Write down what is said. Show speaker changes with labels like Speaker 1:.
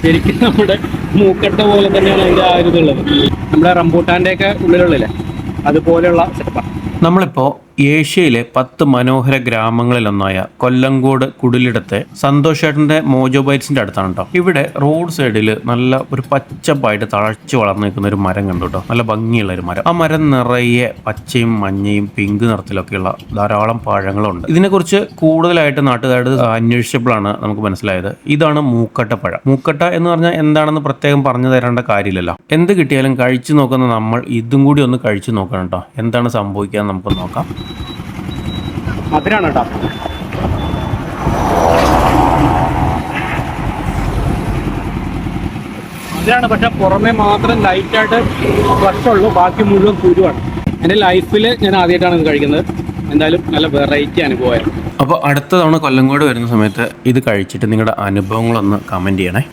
Speaker 1: ശരിക്കും നമ്മുടെ മൂക്കട്ട പോലെ തന്നെയാണ് അതിൻ്റെ ആ ഒരു ഇതുള്ളത്. നമ്മുടെ റംബൂട്ടാൻ്റെ ഒക്കെ ഉള്ളിലുള്ളില്ലേ അതുപോലെയുള്ള സെറ്റപ്പാണ്.
Speaker 2: നമ്മളിപ്പോൾ ഏഷ്യയിലെ 10 മനോഹര ഗ്രാമങ്ങളിലൊന്നായ കൊല്ലങ്കോട് കുടിലിടത്തെ സന്തോഷേട്ടൻ്റെ മോജോ ബൈറ്റ്സിൻ്റെ അടുത്താണ് കേട്ടോ. ഇവിടെ റോഡ് സൈഡിൽ നല്ല ഒരു പച്ചപ്പായിട്ട് തഴച്ചു വളർന്നു നിൽക്കുന്ന ഒരു മരം കണ്ടു കേട്ടോ. നല്ല ഭംഗിയുള്ള ഒരു മരം. ആ മരം നിറയെ പച്ചയും മഞ്ഞയും പിങ്ക് നിറത്തിലൊക്കെയുള്ള ധാരാളം പഴങ്ങളുണ്ട്. ഇതിനെക്കുറിച്ച് കൂടുതലായിട്ട് നാട്ടുകാർ അന്വേഷിച്ചപ്പോഴാണ് നമുക്ക് മനസ്സിലായത് ഇതാണ് മൂക്കട്ടപ്പഴം. മൂക്കട്ട എന്ന് പറഞ്ഞാൽ എന്താണെന്ന് പ്രത്യേകം പറഞ്ഞു തരേണ്ട കാര്യമില്ലല്ലോ. എന്ത് കിട്ടിയാലും കഴിച്ചു നോക്കുന്ന നമ്മൾ ഇതും കൂടി ഒന്ന് കഴിച്ചു നോക്കണം കേട്ടോ. എന്താണ് സംഭവിക്കുക നമുക്ക് നോക്കാം.
Speaker 1: മധുരാണ് കേട്ടോ. മധുരാണ്, പക്ഷെ പുറമെ മാത്രം ലൈറ്റായിട്ട് ഫ്ലഷുള്ളൂ, ബാക്കി മുഴുവൻ കുരുവാണ്. എൻ്റെ ലൈഫിൽ ഞാൻ ആദ്യമായിട്ടാണ് ഇത് കഴിക്കുന്നത്. എന്തായാലും നല്ല വെറൈറ്റി അനുഭവമായിരുന്നു.
Speaker 2: അപ്പോൾ അടുത്ത തവണ കൊല്ലങ്കോട് വരുന്ന സമയത്ത് ഇത് കഴിച്ചിട്ട് നിങ്ങളുടെ അനുഭവങ്ങളൊന്ന് കമൻറ്റ് ചെയ്യണേ.